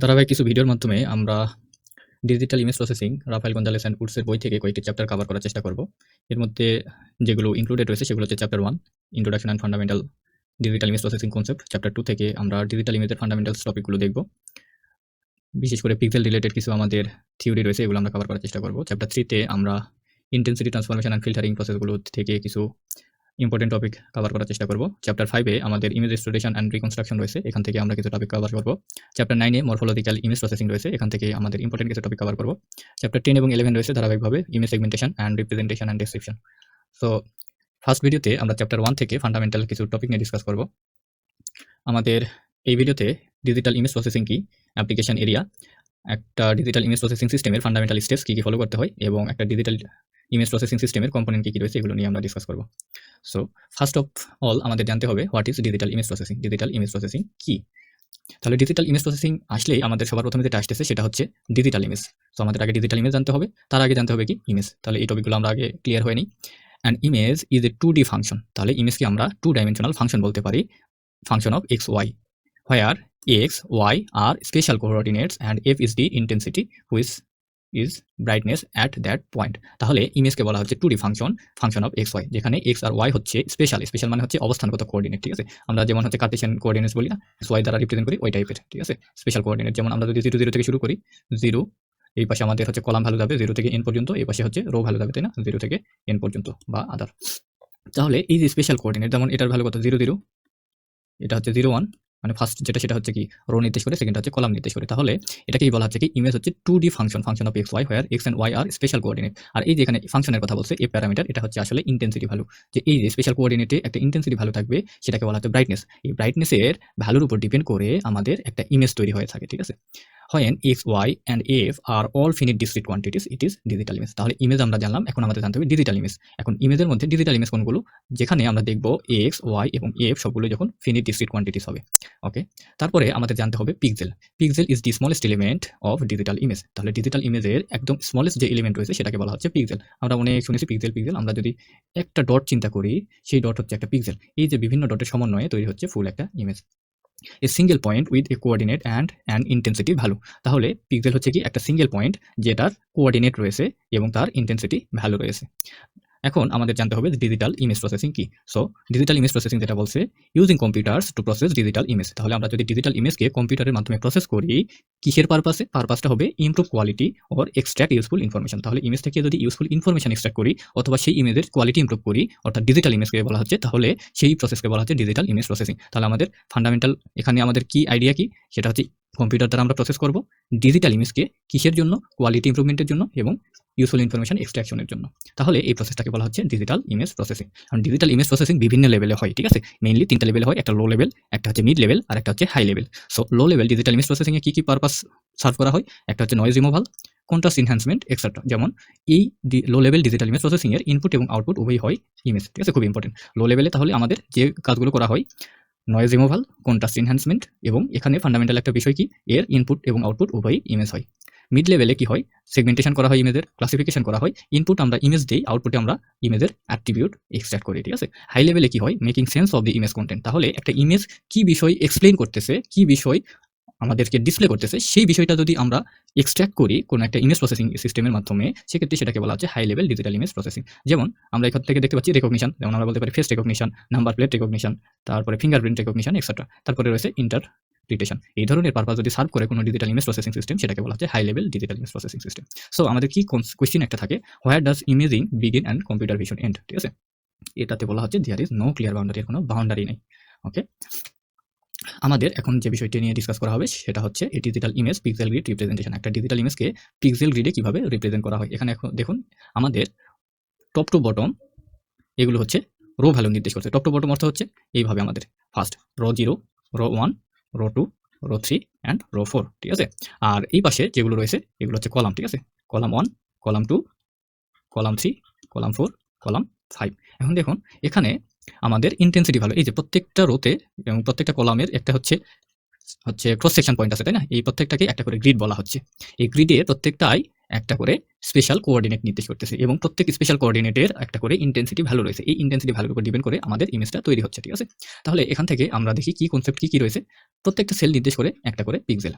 ধারাবাহিক কিছু ভিডিওর মাধ্যমে আমরা digital image processing Rafael Gonzalez and উডসের বই থেকে কয়েকটি চ্যাপ্টার কভার করার চেষ্টা করব। এর মধ্যে যেগুলো ইনক্লুডেড রয়েছে সেগুলো হচ্ছে chapter 1 introduction and fundamental digital image processing concept. Chapter 2 থেকে আমরা ডিজিটাল ইমেজের ফান্ডামেন্টালস টপিকগুলো দেখব। বিশেষ করে পিক্সেল রিলেটেড কিছু আমাদের থিওরি রয়েছে, এগুলো আমরা কভার করার চেষ্টা করব। চ্যাপ্টার 3 তে আমরা ইন্টেন্সিটি ট্রান্সফরমেশন অ্যান্ড ফিল্টারিং প্রসেসগুলো থেকে কিছু ইম্পর্টেন্ট টপিক কভার করার চেষ্টা করব। চ্যাপ্টার 5 এ আমাদের ইমেজ এক্সট্রুডেশন অ্যান্ড রিকনস্ট্রাকশন রয়েছে, এখান থেকে আমরা কিছু টপিক কভার করব। চ্যাপ্টার 9 এ মরফোলজিক্যাল ইমেজ প্রসেসিং রয়েছে, এখান থেকে আমাদের ইম্পর্টেন্ট কিছু টপিক কভার করব। চ্যাপ্টার 10 এবং 11 রয়েছে ধারাবাহিকভাবে image segmentation and representation and description. So first ভিডিওতে আমরা চ্যাপ্টার 1 থেকে ফান্ডামেন্টাল কিছু টপিক নিয়ে ডিসকাস করব। আমাদের এই ভিডিওতে ডিজিটাল ইমেজ প্রসেসিং কি, অ্যাপ্লিকেশন এরিয়া, একটা ডিজিটাল ইমেজ প্রসেসিং সিস্টেমের ফান্ডামেন্টাল স্টেপস কী কী ফলো করতে হয় এবং একটা ডিজিটাল ইমেজ প্রসেসিং সিস্টেমের কম্পোনেন্ট কী কী রয়েছে এগুলো নিয়ে আমরা ডিসকাস করব। সো ফার্স্ট অফ অল আমাদের জানতে হবে what is digital image processing. Digital image processing কি? তাহলে ডিজিটাল ইমেজ প্রসেসিং আসলেই আমাদের সবার প্রথমে যেটা আসতেছে সেটা হচ্ছে ডিজিটাল ইমেজ। সো আমাদের আগে ডিজিটাল ইমেজ জানতে হবে, তার আগে জানতে হবে কি ইমেজ। তাহলে এই টপিকগুলো আমরা আগে ক্লিয়ার হয়ে নিই। And image is a 2D function. তাহলে ইমেজকে আমরা 2 ডাইমেনশনাল ফাংশন বলতে পারি, function of x y, where x, y are spatial coordinates and f is the intensity which is brightness at that point. তাহলে ইমেজকে বলা হচ্ছে 2D function of x y, যেখানে x আর ওয়াই হচ্ছে স্পেশাল মানে হচ্ছে অবস্থানগত কোঅর্ডিনেট। ঠিক আছে, আমরা যেমন হচ্ছে কার্টেশিয়ান কোঅর্ডিনেটস বলি না, এক্স ওয়াই দ্বারা রিপ্রেজেন্ট করি ওই টাইপের। ঠিক আছে, স্পেশাল কোঅর্ডিনেট যেমন আমরা যদি 0 0 থেকে শুরু করি, 0 এই পাশে আমাদের হচ্ছে কলাম ভ্যালু যাবে 0 থেকে n পর্যন্ত, এই পাশে হচ্ছে রো ভ্যালু যাবে, তাই না, 0 থেকে n পর্যন্ত বা আদার। তাহলে এই যে স্পেশাল কোঅর্ডিনেট, যেমন এটার ভ্যালু কত 0 0, এটা হচ্ছে 0 1, মানে ফার্স্ট যেটা সেটা হচ্ছে কি রো নির্দেশ করে, সেকেন্ড হচ্ছে কলাম নির্দেশ করে। তাহলে এটাকেই বলা হচ্ছে কি ইমেজ হচ্ছে 2D function of x Y, where X and Y are spatial coordinate. আর এই যে এখানে ফাংশনের কথা বলছে, এই প্যারামিটার এটা হচ্ছে আসলে ইন্টেন্সিটি ভ্যালু। যে এই যে স্পেশাল কোঅর্ডিনেটে একটা ইন্টেন্সিটি ভ্যালু থাকবে, সেটাকে বলা হচ্ছে ব্রাইটনেস। এই ব্রাইটনেসের ভ্যালুর উপর ডিপেন্ড করে আমাদের একটা ইমেজ তৈরি হয়ে থাকে। ঠিক আছে, when x, y and f are all finite discrete quantities it is digital image। তাহলে ইমেজ আমরা জানলাম, এখন আমাদের জানতে হবে ডিজিটাল ইমেজ। এখন ইমেজের মধ্যে ডিজিটাল ইমেজ কোনগুলো? যেখানে আমরা দেখব x, y এবং f সবগুলো যখন ফিনিট ডিসক্রিট কোয়ান্টিটিস হবে। ওকে, তারপরে আমাদের জানতে হবে pixel is the smallest element of digital image. তাহলে ডিজিটাল ইমেজের একদম স্মলেস্ট যে এলিমেন্ট রয়েছে সেটাকে বলা হচ্ছে পিক্সেল। আমরা অনেক শুনেছি পিক্সেল, আমরা যদি একটা ডট চিন্তা করি, সেই ডট হচ্ছে একটা পিক্সেল। এই যে বিভিন্ন ডটের সমন্বয়ে তৈরি হচ্ছে ফুল একটা image. A single point with a coordinate and an intensity value. তাহলে পিক্সেল হচ্ছে কি একটা সিঙ্গেল পয়েন্ট যেটার কোঅর্ডিনেট রয়েছে এবং তার ইন্টেন্সিটি ভ্যালু রয়েছে। এখন আমাদের জানতে হবে ডিজিটাল ইমেজ প্রসেসিং কি। সো ডিজিটাল ইমেজ প্রসেসিং যেটা বলছে, using computers to process digital image. তাহলে আমরা যদি ডিজিটাল ইমেজকে কম্পিউটারের মাধ্যমে প্রসেস করি, কিসের পারপাসে? পারপাসটা হবে improve quality or extract useful information. তাহলে ইমেজ থেকে যদি ইউজফুল ইনফরমেশন এক্সট্রাক্ট করি অথবা সেই ইমেজের কোয়ালিটি ইমপ্রুভ করি, অর্থাৎ ডিজিটাল ইমেজকে বলা হচ্ছে, তাহলে সেই প্রসেসকে বলা হচ্ছে ডিজিটাল ইমেজ প্রসেসিং। তাহলে আমাদের ফান্ডামেন্টাল এখানে আমাদের কি আইডিয়া কি, সেটা হচ্ছে কম্পিউটার দ্বারা আমরা প্রসেস করব ডিজিটাল ইমেজকে, কিসের জন্য? কোয়ালিটি ইমপ্রুভমেন্টের জন্য এবং ইউজফুল ইনফরমেশন এক্সট্রাকশনের জন্য। তাহলে এই প্রসেসটাকে বলা হচ্ছে ডিজিটাল ইমেজ প্রসেসিং। কারণ ডিজিটাল ইমেজ প্রসেসিং বিভিন্ন লেভেলে হয়। ঠিক আছে, মেইনলি 3টা লেভেলে হয়, একটা লো লেভেল, একটা হচ্ছে মিড লেভেল আর একটা হচ্ছে high level. So low level digital image processing এ কি কি পারপাস সার্ভ করা হয়? একটা হচ্ছে noise removal, contrast enhancement etcetera. যেমন এই low level digital image processing এর ইনপুট এবং আউটপুট উভয়ই হয় ইমেজ। ঠিক আছে, খুব ইম্পর্টেন্ট। লো লেভেলে তাহলে আমাদের যে কাজগুলো করা হয়, নয়েজ রিমুভাল, কন্ট্রাস্ট এনহ্যান্সমেন্ট, এবং এখানে ফান্ডামেন্টাল একটা বিষয় কি, এর ইনপুট এবং আউটপুট উভয়ই ইমেজ হয়। মিড লেভেলে কি হয়? সেগমেন্টেশন করা হয় ইমেজের, ক্লাসিফিকেশন করা হয়, ইনপুট আমরা ইমেজ দেই, আউটপুটে আমরা ইমেজের অ্যাট্রিবিউট এক্সট্রাক্ট করি। ঠিক আছে, হাই লেভেলে কি হয়? Making sense of the image content. তাহলে একটা ইমেজ কি বিষয় এক্সপ্লেইন করতেছে, কি বিষয় আমাদেরকে ডিসপ্লে করতেছে, সেই বিষয়টা যদি আমরা এক্সট্রাক্ট করি কোনো একটা ইমেজ প্রসেসিং সিস্টেমের মাধ্যমে, সেক্ষেত্রে সেটাকে বলা হচ্ছে high level digital image processing. যেমন আমরা এখান থেকে দেখতে পাচ্ছি রেকগনিশন, যেমন আমরা বলতে পারি face recognition, number plate recognition, তারপরে ফিঙ্গারপ্রিন্ট রেকগনিশন এক্সেট্রা। তারপরে রয়েছে ইন্টারপ্রিটেশন। এই ধরনের পারপাস যদি সার্ভ করে কোনো ডিজিটাল ইমেজ প্রসেসিং সিস্টেম, সেটাকে বলা হচ্ছে high level digital image processing system. So আমাদের কি কোয়েশ্চেন একটা থাকে, where does imaging begin and computer vision end? ঠিক আছে, এটাতে বলা হচ্ছে there is no clear boundary, কোনো বাউন্ডারি নেই। ওকে, আমাদের এখন যে বিষয়টি নিয়ে ডিসকাস করা হবে সেটা হচ্ছে এই digital image pixel grid representation. একটা ডিজিটাল ইমেজকে পিক্সেল গ্রিডে কিভাবে রিপ্রেজেন্ট করা হয়। এখানে এখন দেখুন আমাদের টপ টু বটম এগুলো হচ্ছে রো ভ্যালু নির্দেশ করছে। টপ টু বটম অর্থ হচ্ছে এইভাবে আমাদের first row 0, row 1, row 2, row 3 and row 4। ঠিক আছে, আর এই পাশে যেগুলো রয়েছে এগুলো হচ্ছে কলাম। ঠিক আছে, column 1, column 2, column 3, column 4, column 5। এখন দেখুন এখানে আমাদের ইন্টেন্সিটি ভ্যালু, এই যে প্রত্যেকটা রোতে এবং প্রত্যেকটা কলামের একটা হচ্ছে ক্রস সেকশন পয়েন্ট আছে, তাই না? এই প্রত্যেকটাকে একটা করে গ্রিড বলা হচ্ছে। এই গ্রিডে প্রত্যেকটাই একটা করে স্পেশাল কোঅর্ডিনেট নির্দেশ করতেছে এবং প্রত্যেক স্পেশাল কোঅর্ডিনেটের একটা করে ইন্টেন্সিটি ভ্যালু রয়েছে। এই ইন্টেন্সিটি ভ্যালুর উপর ডিপেন্ড করে আমাদের ইমেজটা তৈরি হচ্ছে, ঠিক আছে? তাহলে এখান থেকে আমরা দেখি কি কনসেপ্ট কি রয়েছে। প্রত্যেকটা সেল নির্দেশ করে একটা করে পিক্সেল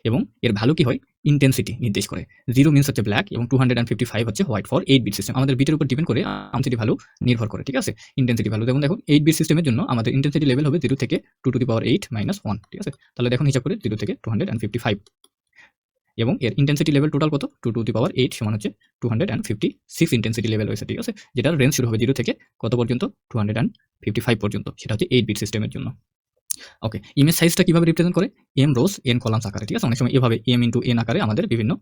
এবং এর ভ্যালু কি হয়, ইন্টেন্সিটি নির্দেশ করে। 0 মিনস হচ্ছে ব্ল্যাক এবং 255 হচ্ছে হোয়াইট ফর 8 বিট সিস্টেম। আমাদের বিটের উপর ডিপেন্ড করে ইন্টেন্সিটি ভ্যালু নির্ভর করে, ঠিক আছে? ইন্টেন্সিটি ভ্যালু যেমন দেখুন 8 বিট সিস্টেমের জন্য আমাদের ইন্টেন্সিটি লেভেল হবে 0 থেকে 2 টু দি পাওয়ার 8 মাইনাস 1, ঠিক আছে? তাহলে দেখুন হিসাব করে 0 থেকে 255 এবং এর ইন্টেন্সিটি লেভেল টোটাল কত, 2 টু দি পাওয়ার 8 সমান হচ্ছে 256 ইন্টেন্সিটি লেভেল রয়েছে, ঠিক আছে? যেটার রেঞ্জ শুরু হবে 0 থেকে কত পর্যন্ত, 255 পর্যন্ত। সেটা হচ্ছে 8 বিট সিস্টেমের জন্য। ওকে, ইমেজ সাইজটা কিভাবে রিপ্রেজেন্ট করে, m রোস n কলামস আকারে, ঠিক আছে? অনেক সময় এভাবে m ইনটু n আকারে আমাদের বিভিন্ন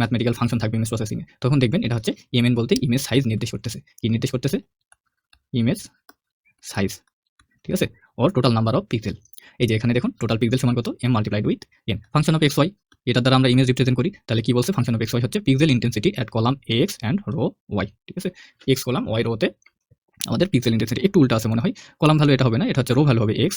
ম্যাথমেটিক্যাল ফাংশন থাকবে ইমেজ প্রসেসিং এ। তখন দেখবেন এটা হচ্ছে mn বলতে ইমেজ সাইজ নির্দেশ করতেছে। কি নির্দেশ করতেছে, ইমেজ সাইজ, ঠিক আছে? Or total number of pixel. এই যে এখানে দেখুন টোটাল পিক্সেল সমান কত, m multiplied with n। Function of x y, এটার দ্বারা আমরা ইমেজ রিপ্রেজেন্ট করি। তাহলে কি বলছে, ফাংশন অফ এক্স ওয়াই হচ্ছে pixel intensity at column x and row y, ঠিক আছে? x কলাম y রোতে আমাদের পিক্সেল ইন্টেন্সিটি একটু উল্টা আছে মনে হয়, কলাম ভ্যালু এটা হবে না, এটা হচ্ছে রো ভ্যালু হবে x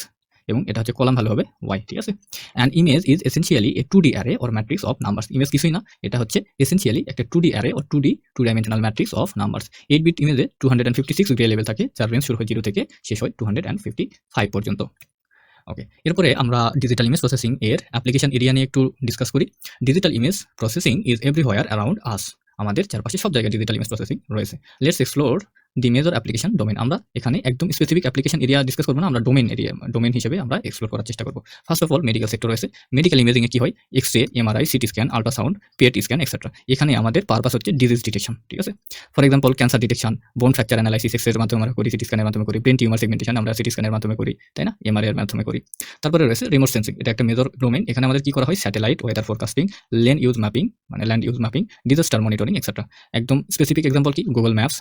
এবং এটা হচ্ছে কলাম ভ্যালু হবে y, ঠিক আছে? An image is essentially a 2D array or matrix of numbers. Image কিছুই না, এটা হচ্ছে এসেনশিয়ালি একটা 2D array or 2D two dimensional matrix of numbers. 8 bit ইমেজে 256 গ্রে লেভেল থাকে, যার রেঞ্জ শুরু হয় 0 থেকে শেষ হয় 255 পর্যন্ত। ওকে, এরপরে আমরা ডিজিটাল ইমেজ প্রসেসিং এর অ্যাপ্লিকেশন এরিয়া নিয়ে একটু ডিসকাস করি। Digital image processing is everywhere around us. আমাদের চারপাশে সব জায়গায় ডিজিটাল ইমেজ প্রসেসিং রয়েছে। Let's explore the major application domain. আমরা এখানে একদম স্পেসিফিক অ্যাপ্লিকেশন এরিয়া ডিসকাস করবো না, আমরা ডোমেন হিসেবে আমরা এক্সপ্লোর করার চেষ্টা করবো। First of all medical sector রয়েছে। মেডিকেল ইমেজিং এ কি হয়, X-ray, MRI, CT scan, ultrasound, PET scan etcetera. এখানে আমাদের পারপাস হচ্ছে ডিজিজ ডিটেকশন, ঠিক আছে? For example cancer detection, bone fracture analysis এক্স-রের মাধ্যমে আমরা করি, সিটি স্ক্যানের মাধ্যমে করি, ব্রেন টিউমার সেগমেন্টেশন আমরা সিটি স্ক্যানের মাধ্যমে করি, তাই না? এমআরআই এর মাধ্যমে করি। তারপরে রয়েছে রিমোট সেন্সিং, এটা একটা মেজর ডোমেন। এখানে আমাদের কি করা হয়, satellite weather forecasting, land use mapping, disaster monitoring etcetera. একদম স্পেসিফিক এক্সাম্পল কি, Google maps,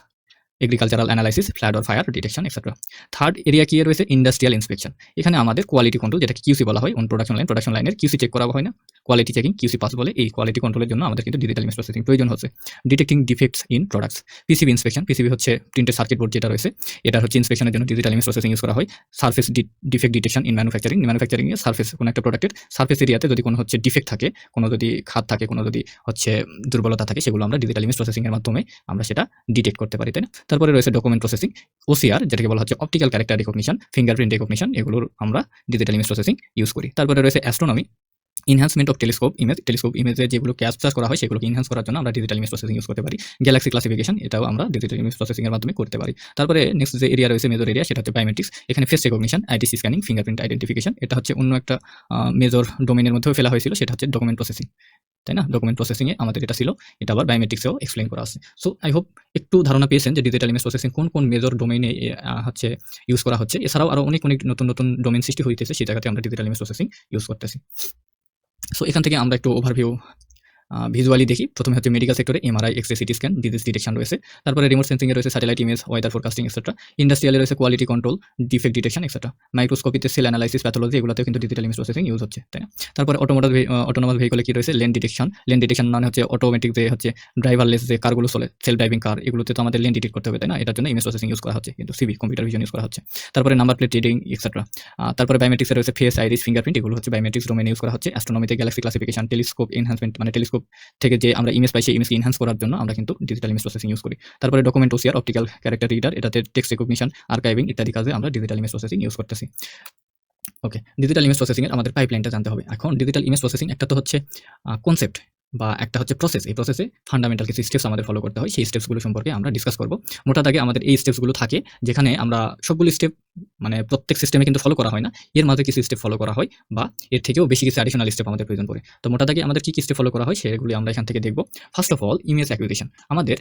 agricultural analysis, flood or fire detection etcetera. Third area কি রয়েছে, ইন্ডাস্ট্রিয়াল ইন্সপেকশন। এখানে আমাদের কোয়ালিটি কন্ট্রোল, যেটাকে কিউসি বলা হয়, অন প্রোডাকশন লাইনের কিউসি চেক করা হয় না, কোয়ালিটি চেকিং, কিউসি পাস বলে। এই কোয়ালিটি কন্ট্রোলের জন্য আমাদের কিন্তু ডিজিটাল ইমেজ প্রসেসিং প্রয়োজন হচ্ছে। Detecting defects in products, PCB inspection. PCB হচ্ছে প্রিন্টেড সার্কিট বোর্ড যেটা রয়েছে, এটা হচ্ছে ইন্সপেকশনের জন্য ডিজিটাল ইমেজ প্রসেসিং ইউজ করা হয়। Surface defect detection in manufacturing A surface, কোনো একটা প্রোডাক্টের সার্ফেস এরিয়াতে যদি কোনো হচ্ছে ডিফেক্ট থাকে, কোনো যদি খাত থাকে, কোনো যদি হচ্ছে দুর্বলতা থাকে, সেগুলো আমরা ডিজিটাল ইমেজ প্রসেসিং এর মাধ্যমে আমরা সেটা ডিটেক্ট করতে পারি, তাই না? তারপরে রয়েছে ডকুমেন্ট প্রসেসিং, ওসিআর, যেটাকে বলা হচ্ছে optical character recognition, fingerprint recognition, এগুলোর আমরা ডিজিটাল ইমেজ প্রসেসিং ইউজ করি। তারপরে রয়েছে অ্যাস্ট্রোনমি, ইনহ্যান্সমেন্ট অফ টেলিস্কোপ ইমেজে যেগুলো ক্যাপচার করা হয় সেগুলোকে ইনহ্যান্স করার জন্য আমরা ডিজিটাল ইমেজ প্রসেসিং ইউজ করতে পারি। গ্যালাক্সি ক্লাসিফিকেশন, এটাও আমরা ডিজিটাল ইমেজ প্রসেসিং এর মাধ্যমে করতে পারি। তারপরে নেক্সট যে এরিয়া রয়েছে মেজর এরিয়া, সেটা হচ্ছে বায়োমেট্রিক্স। এখানে face recognition, ITC scanning, fingerprint identification. এটা হচ্ছে অন্য একটা মেজর ডোমেনের মধ্যেও ফেলা হয়েছিল, সেটা হচ্ছে ডকুমেন্ট প্রসেসিং, তাই না? ডকুমেন্ট প্রসেসিং এ আমাদের এটা ছিল, এটা আবার বায়োমেট্রিক্সেও এক্সপ্লেইন করা আছে। সো আই হোপ একটু ধারণা পেয়েছেন যে ডিজিটাল ইমেজ প্রসেসিং কোন কোন মেজর ডোমেইনে হচ্ছে ইউজ করা হচ্ছে। এছাড়াও আরো অনেক নতুন নতুন ডোমেইন সৃষ্টি হইতেছে, সেই জায়গাতে আমরা ডিজিটাল ইমেজ প্রসেসিং ইউজ করতেছি। সো এখান থেকে আমরা একটু ওভারভিউ ভিজুয়ালি দেখি। প্রথমে হচ্ছে মেডিকেল সেক্টরে MRI, X-ray, CT scan, disease detection রয়েছে। তারপরে রিমোট সেন্সিং এ রয়েছে satellite image, weather forecasting etcetera. ইন্ডাস্ট্রিয়ালে রয়েছে quality control, defect detection etcetera. মাইক্রোস্কোপিতে সেল অ্যানালাইসিস, প্যাথোলজি, এগুলোতেও কিন্তু ডিজিটাল ইমেজ প্রসেসিং ইউজ হচ্ছে, তাই না? তারপরে অটোনোমাস ভেহিকলে কি রয়েছে, লেন ডিটেকশন। লেন ডিটেকশন মানে হচ্ছে অটোমেটিক যে হচ্ছে ড্রাইভারলেস যে কারগুলো চলে, সেলফ ড্রাইভিং কার, এগুলোতে তো আমাদের লেন ডিটেক্ট করতে হবে, তাই না? এটার জন্য ইমেজ প্রসেসিং ইউজ করা হচ্ছে, কিন্তু সিভি কম্পিউটার ভিশন ইউজ করা হচ্ছে। তারপরে নাম্বার প্লেট রিডিং এক্সেট্রা। তারপরে বায়োমেট্রিক্সে রয়েছে ফেস, আইরিস, ফিঙ্গারপ্রিন্ট, এগুলো হচ্ছে বায়োমেট্রিক্স ডোমেইনে ইউজ করা হচ্ছে। অ্যাস্ট্রোনমিতে গ্যালাক্সি ক্লাসিফিকেশন, টেলিস্কোপ এনহ্যান্সমেন্ট, মানে টেলিস্কোপ থেকে যে আমরা ইমেজ পাই সেই ইমেজকে এনহ্যান্স করার জন্য আমরা কিন্তু ডিজিটাল ইমেজ প্রসেসিং ইউজ করি। তারপরে document OCR, optical character reader, এটাতে টেক্সট রিকগনিশন, আর্কাইভিং ইত্যাদি কাজে আমরা ডিজিটাল ইমেজ প্রসেসিং ইউজ করতেছি। ওকে, ডিজিটাল ইমেজ প্রসেসিং এর আমাদের পাইপলাইনটা জানতে হবে। এখন ডিজিটাল ইমেজ প্রসেসিং একটা তো হচ্ছে কনসেপ্ট বা একটা হচ্ছে প্রসেস। এই প্রসেসে ফান্ডামেন্টাল কিছু স্টেপস আমাদের ফলো করতে হয়, সেই স্টেপসগুলো সম্পর্কে আমরা ডিসকাস করব। মোটা দাগে আমাদের এই স্টেপসগুলো থাকে, যেখানে আমরা সবগুলো স্টেপ মানে প্রত্যেক সিস্টেমে কিন্তু ফলো করা হয় না, এর মাঝে কিছু স্টেপ ফলো করা হয় বা এর থেকেও বেশি কিছু অ্যাডিশনাল স্টেপ আমাদের প্রয়োজন পড়ে। তো মোটা দাগে আমাদের কি স্টেপ ফলো করা হয় সেগুলো আমরা এখান থেকে দেখব। First of all, image acquisition. আমাদের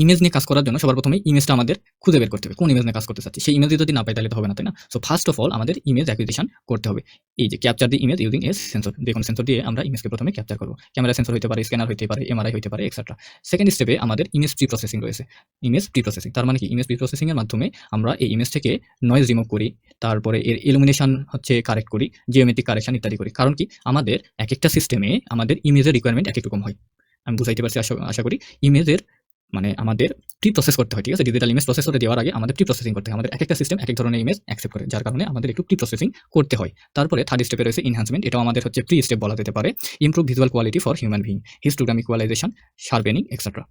ইমেজ নিয়ে কাজ করার জন্য সবার প্রথমে ইমেজটা আমাদের খুঁজে বের করতে হবে, কোন ইমেজ নিয়ে কাজ করতে চাচ্ছি। সেই ইমেজ যদি না পাই তাহলে তো হবে না, তাই না? সো ফার্স্ট অফ অল আমাদের ইমেজ অ্যাকুইজিশন করতে হবে। এই যে capture the image using a sensor, দেখুন সেন্সর দিয়ে আমরা ইমেজকে প্রথমে ক্যাপচার করব। ক্যামেরা সেন্সর হতে পারে, স্ক্যানার হতে পারে, এমআরআই হতে পারে এক্সেট্রা। সেকেন্ড স্টেপে আমাদের ইমেজ প্রি প্রসেসিং রয়েছে। ইমেজ প্রি প্রসেসিং তার মানে কি, ইমেজ প্রি প্রসেসিং এর মাধ্যমে আমরা এই ইমেজ থেকে নয়েজ রিমুভ করি, তারপরে এর ইলুমিনেশন হচ্ছে কারেক্ট করি, জিওমেট্রিক কারেকশন ইত্যাদি করি। কারণ কি, আমাদের এক একটা সিস্টেমে আমাদের ইমেজের রিকোয়ারমেন্ট এক এক রকম হয়। আমি বুঝাইতে পারছি আশা করি। ইমেজের মানে আমাদের প্রি প্রসেস করতে হয়, ঠিক আছে? ডিজিটাল ইমেজ প্রসেসরে দেওয়ার আগে আমাদের প্রি প্রসেসিং করতে হয়। আমাদের একেকটা সিস্টেম একেক ধরনের ইমেজ অ্যাকসেপ্ট করে, যার কারণে আমাদের একটু প্রি প্রসেসিং করতে হয়। তারপরে থার্ড স্টেপে রয়েছে এনহ্যান্সমেন্ট, এটাও আমাদের হচ্ছে প্রি স্টেপ বলা যেতে পারে। Improve visual quality for human being, histogram equalisation, sharpening etcetera.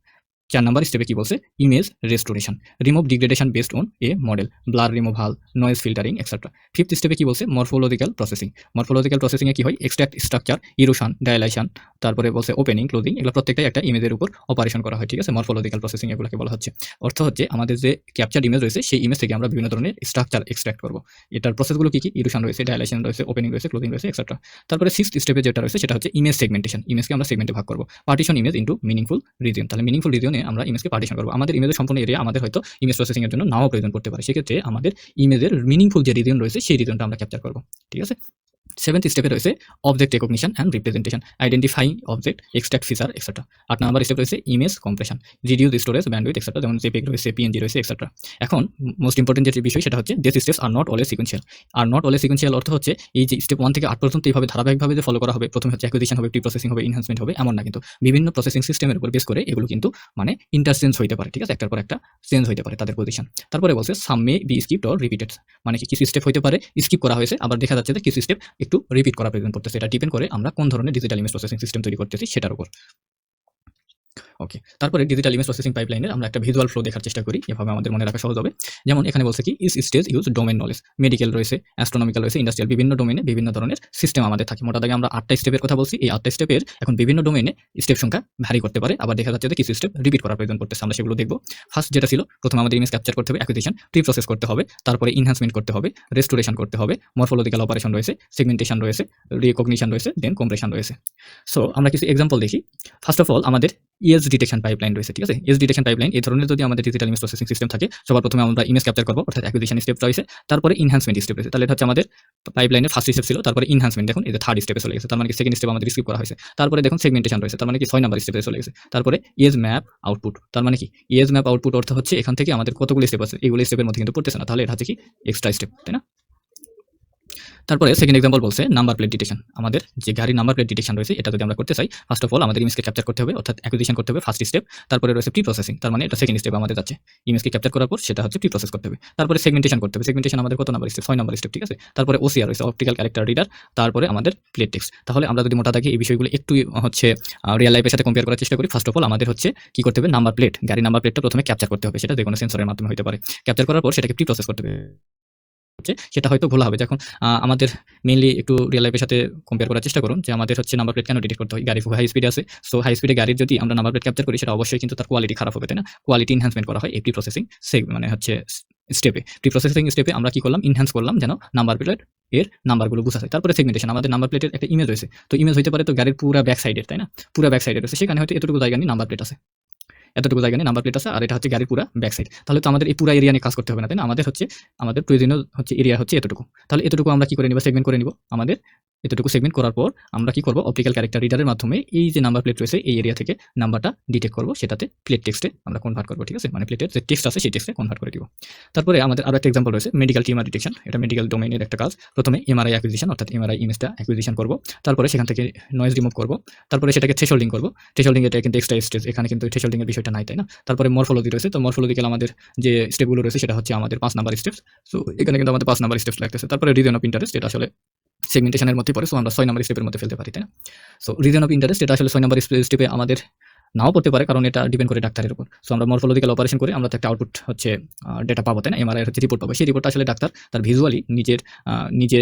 4 number স্টেপে কি বলছে? Image restoration, remove degradation based on a model, blur removal, noise filtering etcetera. 5th স্টেপে কি বলছে? Morphological processing. মরফোলজিক্যাল প্রসেসিংয়ে কি হয়? এক্সট্রাক্ট স্ট্রাকচার, ইরোশন, ডায়ালাইশন, তারপরে বলছে ওপেনিং, ক্লোজিং, এগুলো প্রত্যেকটাই একটা ইমেজের উপর অপারেশন করা হয়, ঠিক আছে? মরফোলজিক্যাল প্রসেসিং এগুলোকে বলা হচ্ছে। অর্থ হচ্ছে আমাদের যে ক্যাপচার ইমেজ রয়েছে সেই ইমেজ থেকে আমরা বিভিন্ন ধরনের স্ট্রাকচার এক্সট্রাক্ট করব। এটার প্রসেসগুলো কি কি? ইরোশন রয়েছে, ডায়ালাইশন রয়েছে, ওপেনিং রয়েছে, ক্লোজিং রয়েছে এক্সেট্রা। তারপরে 6th স্টেপে যেটা রয়েছে সেটা হচ্ছে ইমেজ সেগমেন্টেশন। ইমেজকে আমরা সেগমেন্টে ভাগ করব। Partition image into meaningful region. তাহলে মিনিংফুল রিজিয়নে আমরা ইমেজকে পার্টিশন করব। আমাদের ইমেজের সম্পূর্ণ এরিয়া আমাদের হয়তো ইমেজ প্রসেসিং এর জন্য নাও প্রয়োজন পড়তে পারে, সেক্ষেত্রে আমাদের ইমেজের মিনিংফুল যে রিজিয়ন রয়েছে সেই রিজিয়নটা আমরা ক্যাপচার করব, ঠিক আছে? 7th স্টেপে রয়েছে object recognition and representation, identifying object, extract feature etcetera. 8 number step রয়েছে image compression, reduce storage, bandwidth etcetera, যেমন জেপিইজি রয়েছে, পিএনজি রয়েছে এক্সেট্রা। এখন মোস্ট ইম্পর্টেন্ট যে বিষয় সেটা হচ্ছে this steps are not always sequential. Are not always sequential অর্থ হচ্ছে এই যে স্টেপ 1 থেকে 8 পর্যন্ত এইভাবে ধারাবাহিকভাবে যে ফলো করা হবে, প্রথমে হচ্ছে অ্যাকুইজিশন হবে, প্রি প্রসেসিং হবে, এনহ্যান্সমেন্ট হবে, এমন না কিন্তু। বিভিন্ন প্রসেসিং সিস্টেমের উপর বেস করে এগুলো কিন্তু মানে ইন্টারচেঞ্জ হইতে পারে, ঠিক আছে? একটার পর একটা চেঞ্জ হইতে পারে তাদের পজিশন। তারপরে বলছে সাম may be skipped or repeated, মানে কি কিছু স্টেপ হইতে পারে স্কিপ করা হয়েছে, আবার দেখা যাচ্ছে যে কিছু স্টেপ একটু রিপিট করা প্রয়োজন পড়তেছে। এটা ডিপেন্ড করে আমরা কোন ধরনের ডিজিটাল ইমেজ প্রসেসিং সিস্টেম তৈরি করতেছি সেটার উপর। ওকে, তারপরে ডিজিটাল ইমেজ প্রসেসিং পাইপলাইনের আমরা একটা ভিজুয়াল ফ্লো দেখার চেষ্টা করি, এভাবে আমাদের মনে রাখা সহজ হবে। যেমন এখানে বলছে কি is stage use domain knowledge, medical রয়েছে, অ্যাস্ট্রোনমিক্যাল রয়েছে, ইন্ডাস্ট্রিয়াল, বিভিন্ন ডোমেনে বিভিন্ন ধরনের সিস্টেম আমাদের থাকে। মোটা দাগে আমরা 8টা স্টেপের কথা বলছি। এই 8টা স্টেপের এখন বিভিন্ন ডোমেনে স্টেপ সংখ্যা ভ্যারি করতে পারে, আবার দেখা যাচ্ছে যে কিছু স্টেপ রিপিট করার প্রয়োজন পড়তেছে। আমরা সেগুলো দেখব। ফার্স্ট যেটা ছিল, প্রথমে আমাদের ইমেজ ক্যাপচার করতে হবে, অ্যাকুইজিশন, প্রি প্রসেস করতে হবে, তারপরে এনহ্যান্সমেন্ট করতে হবে, রেস্টোরেশন করতে হবে, মরফোলজিক্যাল অপারেশন রয়েছে, সেগমেন্টেশন রয়েছে, রিকগনিশন রয়েছে, দেন কম্প্রেশন রয়েছে। সো আমরা কিছু এক্সাম্পল দেখি। ফার্স্ট অফ অল আমাদের ইমেজ ডিটেকশন পাইপলাইন রয়েছে, ঠিক আছে? ইমেজ ডিটেকশন পাইপলাইন এই ধরনের যদি আমাদের ডিজিটাল ইমেজ প্রসেসিং সিস্টেম থাকে, সবার প্রথমে আমরা ইমেজ ক্যাপচার করব, অর্থাৎ অ্যাকুইজিশন স্টেপ রয়েছে, তারপরে এনহ্যান্সমেন্ট স্টেপ রয়েছে। তাহলে এটা হচ্ছে আমাদের পাইপলাইনের ফার্স্ট স্টেপ ছিল, তারপরে এনহ্যান্সমেন্ট, দেখুন এই যে থার্ড স্টেপে চলে গেছে, তার মানে কি সেকেন্ড স্টেপ আমাদের স্কিপ করা হয়েছে। তারপরে দেখুন সেগমেন্টেশন রয়েছে, তার মানে কি 6 নাম্বার স্টেপে চলে গেছে। তারপরে ইমেজ ম্যাপ আউটপুট, তার মানে কি ইমেজ ম্যাপ আউটপুট অর্থ হচ্ছে এখান থেকে আমাদের কতগুলো স্টেপ আছে, এইগুলো স্টেপের মধ্যে কিন্তু পড়তেছে না, তাহলে এটা হচ্ছে কি এক্সট্রা স্টেপ, তাই না? তারপরে সেকেন্ড এক্সাম্পল বলছে নাম্বার প্লেট ডিটেকশন। আমাদের যে গাড়ির নাম্বার প্লেট ডিটেকশন রয়েছে, এটা যদি আমরা করতে চাই, ফার্স্ট অফ অল আমাদের ইমেজকে ক্যাপচার করতে হবে, অর্থাৎ অ্যাকুইজিশন করতে হবে, ফার্স্ট স্টেপ। তারপরে রয়েছে প্রি প্রসেসিং, তার মানে এটা সেকেন্ড স্টেপ আমাদের যাচ্ছে। ইমেজকে ক্যাপচার করার পর সেটা হচ্ছে প্রি প্রসেস করতে হবে। তারপরে সেগমেন্টেশন করতে হবে, সেগমেন্টেশন আমাদের কত নাম্বার স্টেপ? 6 নাম্বার স্টেপ, ঠিক আছে? তারপরে ওসিআর রয়েছে, অপটিক্যাল ক্যারেক্টার রিডার, তারপরে আমাদের প্লেট টেক্সট। তাহলে আমরা যদি মোটা দাগে এই বিষয়গুলো একটু হচ্ছে রিয়েল লাইফের সাথে কম্পেয়ার করার চেষ্টা করি, ফার্স্ট অফ অল আমাদের হচ্ছে কি করতে হবে? নাম্বার প্লেট, গাড়ির নাম্বার প্লেটটা প্রথমে ক্যাপচার করতে হবে, সেটা যে কোনো সেন্সরের মাধ্যমে হতে পারে। ক্যাপচার করার পর সেটাকে প্রি প্রসেস করতে হবে, সেটা হয়তো ভুল হবে। যখন আমাদের মেইনলি একটু রিয়েল লাইফের সাথে কম্পেয়ার করার চেষ্টা করুন, যে আমাদের হচ্ছে নাম্বার প্লেট কেন ডিটেক্ট করতে হয়? গাড়ি হাই স্পিডে আছে, সো হাই স্পিডে গাড়ির যদি আমরা নাম্বার প্লেট ক্যাপচার করি, সেটা অবশ্যই কিন্তু তার কোয়ালিটি খারাপ হবে, তাই না? কোয়ালিটি এনহ্যান্সমেন্ট করা হয় এই প্রি প্রসেসিং মানে হচ্ছে স্টেপে। প্রি প্রসেসিং স্টেপে আমরা কি করলাম? এনহ্যান্স করলাম যেন নাম্বার প্লেট এর নাম্বারগুলো বোঝা যায়। তারপরে সেগমেন্টেশন, আমাদের নাম্বার প্লেটের একটা ইমেজ রয়েছে, তো ইমেজ হইতে পারে তো গাড়ির পুরা ব্যাক সাইডের, তাই না? পুরা ব্যাক সাইডের রয়েছে, সেখানে হয়তো এতটুকু জায়গা নিয়ে নাম্বার প্লেট আছে, এতটুকু জায়গা নিয়ে নাম্বার প্লেট আছে, আর এটা হচ্ছে গাড়ির পুরা ব্যাক সাইড। তাহলে তো আমাদের এই পুরা এরিয়া নিয়ে কাজ করতে হবে না, তাই না? আমাদের প্রয়োজনীয় হচ্ছে এরিয়া হচ্ছে এতটুকু। তাহলে এতটুকু আমরা কি করে নিব? সেগমেন্ট করে নিব। আমাদের এতটুকু সেগমেন্ট করার পর আমরা কি করব? অপটিক্যাল ক্যারেক্টার রিডারের মাধ্যমে এই যে নাম্বার প্লেট রয়েছে এই এরিয়া থেকে নাম্বারটা ডিটেক্ট করব, সেটাতে প্লেট টেক্সটে আমরা কনভার্ট করব, ঠিক আছে? মানে প্লেটের যে টেক্সট আছে সেই টেক্সটে কনভার্ট করে দিব। তারপরে আমাদের আরো একটা এক্সাম্পল রয়েছে মেডিকেল টিউমার ডিটেকশন। এটা মেডিকেল ডোমেইনের একটা কাজ। প্রথমে এমআরআই অ্যাকুইজিশন, অর্থাৎ এমআরআই ইমেজটা অ্যাকুইজিশন করব, তারপরে সেখান থেকে নয়েজ রিমুভ করব, তারপরে সেটাকে থ্রেশহোল্ডিং করব। থ্রেশহোল্ডিং এটা কিন্তু এক্সট্রা স্টেজ, এখানে কিন্তু থ্রেশহোল্ডিং এর বিষয়টা নাই, তাই না? তারপরে মরফোলজি রয়েছে, তো মরফোলজিক্যাল আমাদের যে স্টেপগুলো রয়েছে সেটা হচ্ছে আমাদের 5 নাম্বার স্টেপস। সো এখানে কিন্তু আমাদের 5 নাম্বার স্টেপস লাগতেছে। তারপরে রিজন অফ ইন্টারেস্ট, এটা আসলে সেগমেন্টেশনের মধ্যে পড়ে, সো আমরা 6 নাম্বার স্টেপের মধ্যে ফেলতে পারি, তাই না? সো রিজন অফ ইন্টারেস্ট এটা আসলে 6 নাম্বার স্টেপে আমাদের নাও পড়তে পারে, কারণ এটা ডিপেন্ড করে ডাক্তারের উপর। সো আমরা মরফোলজিক্যাল অপারেশন করে আমরা তো একটা আউটপুট হচ্ছে ডেটা পাবো, তাই না? এমআরআই হচ্ছে রিপোর্ট পাবো, সেই রিপোর্টটা আসলে ডাক্তার তার ভিজুয়ালি নিজে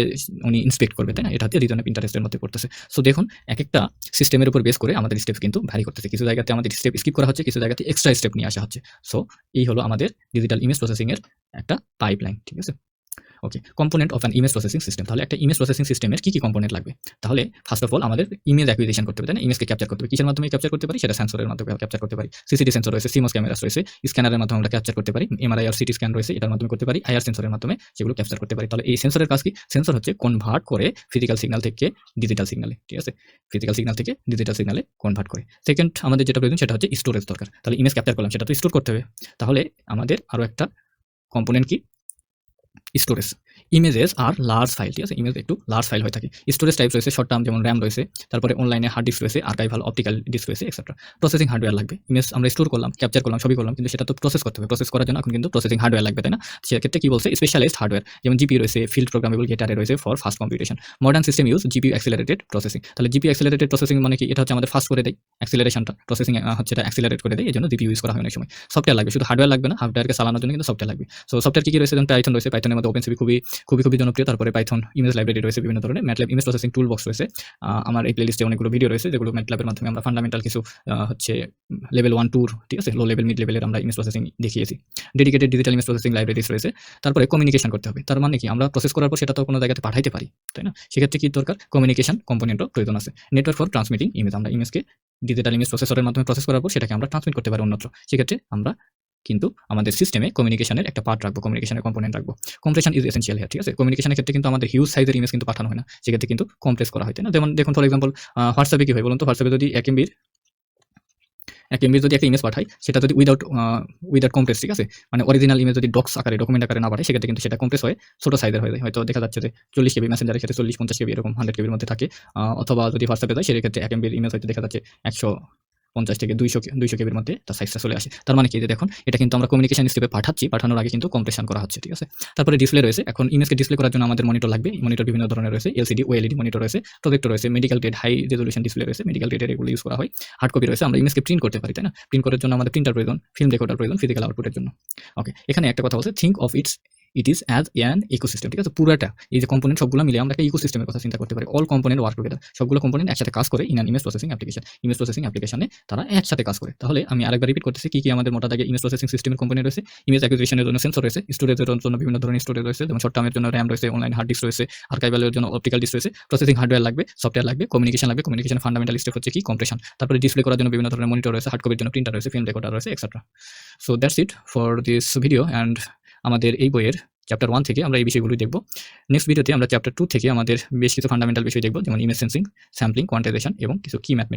উনি ইন্সপেক্ট করবে, তাই না? এটা হচ্ছে রিজন অফ ইন্টারেস্টের মধ্যে পড়তেছে। সো দেখুন এক একটা সিস্টেমের উপর বেস করে আমাদের স্টেপ কিন্তু ভ্যারি করতেছে। কিছু জায়গাতে আমাদের স্টেপ স্কিপ করা হচ্ছে, কিছু জায়গাতে এক্সট্রা স্টেপ নিয়ে আসা হচ্ছে। সো এই হলো আমাদের ডিজিটাল ইমেজ প্রসেসিং এর একটা পাইপলাইন, ঠিক আছে? Okay, component of an image processing system. তাহলে একটা ইমেজ প্রসেসিং সিস্টেমের কি কম্পোনেন্ট লাগবে? তাহলে ফার্স্ট অফ অল আমাদের ইমেজ অ্যাকুইজিশন করতে হবে, তাই না? ইমেজকে ক্যাপচার করতে হবে। কিসের মাধ্যমে ক্যাপচার করতে পারি? সেটা সেন্সরের মাধ্যমে ক্যাপচার করতে পারি। সিসিটি সেন্সর রয়েছে, সিমোস ক্যামেরাস রয়েছে, স্ক্যানারের মাধ্যমে আমরা ক্যাপচার করতে পারি। এমআরআই আর সিটি স্ক্যান রয়েছে, এটার মাধ্যমে করতে পারি। আইআর সেন্সরের মাধ্যমে সেগুলো ক্যাপচার করতে পারি। তাহলে এই সেন্সরের কাজ কি? সেন্সর হচ্ছে কনভার্ট করে ফিজিক্যাল সিগন্যাল থেকে ডিজিটাল সিগন্যালে, ঠিক আছে? ফিজিক্যাল সিগন্যাল থেকে ডিজিটাল সিগন্যালে কনভার্ট করে। সেকেন্ড আমাদের যেটা প্রয়োজন সেটা হচ্ছে স্টোরেজ দরকার। তাহলে ইমেজ ক্যাপচার করলাম, সেটা তো স্টোর করতে হবে। তাহলে আমাদের আরো একটা কম্পোনেন্ট কি? Storage. Images are large file, ঠিক আছে? ইমেজ একটু লার্জ ফাইল হয়ে থাকে। স্টোরেজ টাইপ রয়েছে, শর্ট টার্ম যেমন র্যাম রয়েছে, তারপরে অনলাইনে হার্ড ডিস্ক রয়েছে, আর্কাইভাল অপটিক্যাল ডিস্ক রয়েছে, এক্সেট্রা। প্রসেসিং হার্ডওয়্যার লাগবে। ইমেজ আমরা স্টোর করলাম, ক্যাপচার করলাম, সবই করলাম, কিন্তু সেটা তো প্রসেস করতে হবে। প্রসেস করার জন্য এখন কিন্তু প্রসেসিং হার্ডওয়্যার লাগবে, তাই না? সেক্ষেত্রে কি বলছে, স্পেশালাইজড হার্ডওয়্যার, যেমন জিপিইউ রয়েছে, ফিল্ড প্রোগ্রামেবল গেটারে রয়েছে for fast computation. Modern system use GPU accelerated processing. তাহলে জিপিইউ অ্যাক্সিলারেটেড প্রসেসিং মানে কি? এটা হচ্ছে আমাদের ফাস্ট করে দেয়, অ্যাক্সিলারেশনটা, প্রসেসিং হচ্ছে এটা অ্যাক্সিলারেট করে দেয়, এজন্য জিপিইউ ইউজ করা হয় অনেক সময়। সফটওয়্যার লাগবে, শুধু হার্ডওয়্যার লাগবে না, হার্ডওয়্যারকে চালানোর জন্য কিন্তু সফটওয়্যার লাগবে। সো সফটওয়্যার কি রয়েছে? যেমন পাইথন রয়েছে, পাইথনের মধ্যে ওপেনসিপি খুবই জনপ্রিয়। তারপরে পাইথন ইমেজ লাইব্রেরি রয়েছে বিভিন্ন ধরনের, MATLAB image processing tool box রয়েছে। আমার এই প্লেলিস্টে অনেকগুলো ভিডিও রয়েছে, যেগুলো ম্যাটল্যাবের মাধ্যমে আমরা ফান্ডামেন্টাল কিছু হচ্ছে লেভেল 1 2, ঠিক আছে, লো লেভেল মিড লেভেলের আমরা ইমেজ প্রসেসিং দেখিয়েছি। Dedicated digital image processing libraries রয়েছে। তারপরে কমিউনিকেশন করতে হবে। তার মানে কি? আমরা প্রসেস করার পর সেটা তো কোনো জায়গাতে পাঠাইতে পারি, তাই না? সেক্ষেত্রে কি দরকার? কমিউনিকেশন কম্পোনেন্টও প্রয়োজন আছে। নেটওয়ার্ক ফর ট্রান্সমিটিং ইমেজ, আমরা ইমেজকে ডিজিটাল ইমেজ প্রসেসরের মাধ্যমে প্রসেস করার পর সেটাকে আমরা ট্রান্সমিট করতে পারি অন্যত্র। সেক্ষেত্রে আমরা কিন্তু আমাদের সিস্টেমে কমিউনিকেশনের একটা পার্ট রাখবো, কমিউনিকেশনের কম্পোনেন্ট রাখবো। কম্প্রেশন ইজ এসেনশিয়াল হিয়ার, ঠিক আছে? কমিউনিকেশনের ক্ষেত্রে কিন্তু আমাদের হিউজ সাইজের ইমেজ কিন্তু পাঠানো হয় না, সেক্ষেত্রে কিন্তু কম্প্রেস করা হয়, তাই না? যেমন দেখুন, ফর এক্সাম্পল হোয়াটসঅ্যাপে কি হয় বলুন তো? হোয়াটসঅ্যাপে যদি 1 MB যদি একটা ইমেজ পাঠাই, সেটা যদি উইদাউট কম্প্রেস, ঠিক আছে, মানে অরিজিনাল ইমেজ যদি ডক্স আকারে, ডকুমেন্ট আকারে না পাঠাই, সেক্ষেত্রে কিন্তু সেটা কম্প্রেস হয়ে ছোট সাইজের হয়ে যায়। হয়তো দেখা যাচ্ছে যে 40 KB, মেসেঞ্জারের ক্ষেত্রে 40-50 KB, এরকম 100 KB মধ্যে থাকে। অথবা যদি হোয়াটসঅ্যাপে যায়, সেক্ষেত্রে 1 MB ইমেজ হয়তো দেখা যাচ্ছে 150 থেকে 200 KB মধ্যে তার সাইজটা চলে আসে। তার মানে কি? যে দেখুন, এটা কিন্তু আমরা কমিউনিকেশন স্টেপে পাঠাচ্ছি, পাঠানোর আগে কিন্তু কম্প্রেশন করা হচ্ছে, ঠিক আছে? তারপরে ডিসপ্লে রয়েছে। এখন ইমেজকে ডিসপ্লে করার জন্য আমাদের মনিটর লাগবে। মনিটর বিভিন্ন ধরনের রয়েছে, এলসিডি, ওএলইডি মনিটর রয়েছে, প্রজেক্টর রয়েছে, medical grade high resolution display রয়েছে, মেডিকেল গ্রেডের এগুলো ইউজ করা হয়। হার্ড কপি রয়েছে, আমরা ইমেজকে প্রিন্ট করতে পারি, তাই না? প্রিন্ট করার জন্য আমাদের প্রিন্টার প্রয়োজন, ফিল্ম রেকর্ডার প্রয়োজন ফিজিক্যাল আউটপুটের জন্য। ওকে, এখানে একটা কথা বলছে, think of it is as an ecosystem, ঠিক আছে? পুরাটা এই যে কম্পোনেন্ট সবগুলো মিলে আমরা একটা ইকোসিস্টেমের কথা চিন্তা করতে পারি। অল কম্পোনেন্ট ওয়ার্ক টুগেদার, সবগুলো কম্পোনেন্ট একসাথে কাজ করে in an image processing application. Image processing অ্যাপ্লিকেশনে তারা একসাথে কাজ করে। তাহলে আমি আরেকবার রিপিট করতেছি, কি আমাদের মোটা দাগে ইমেজ প্রসেসিং সিস্টেমের কম্পোনেন্ট রয়েছে। ইমেজ অ্যাকুইজিশনের জন্য সেন্সর রয়েছে, স্টোরেজের জন্য বিভিন্ন ধরনের স্টোরেজ রয়েছে, যেমন শর্ট টার্মের জন্য র্যাম রয়েছে, অনলাইন হার্ড ডিস্ক রয়েছে, আর্কাইভালের জন্য অপটিক্যাল ডিস্ক রয়েছে, প্রসেসিং হার্ডওয়্যার লাগবে, সফটওয়্যার লাগবে, কমিউনিকেশন লাগবে। কমিউনিকেশন ফান্ডামেন্টাল স্টেপ হচ্ছে কি? কম্প্রেশন। তারপরে ডিসপ্লে করার জন্য বিভিন্ন ধরনের মনিটর রয়েছে, হার্ড কপির জন্য প্রিন্টার রয়েছে, ফিল্ম রেকর্ডার রয়েছে, etcetera. So that's it for this video. And আমাদের এই বইয়ের চ্যাপ্টার 1 থেকে আমরা এই বিষয়গুলোই দেখব। নেক্সট ভিডিওতে আমরা চ্যাপ্টার 2 থেকে আমাদের বেশ কিছু ফান্ডামেন্টাল বিষয় দেখব, যেমন ইমেজ সেন্সিং, স্যাম্পলিং, কোয়ান্টাইজেশন এবং কিছু কি ম্যাথমেটিক্স।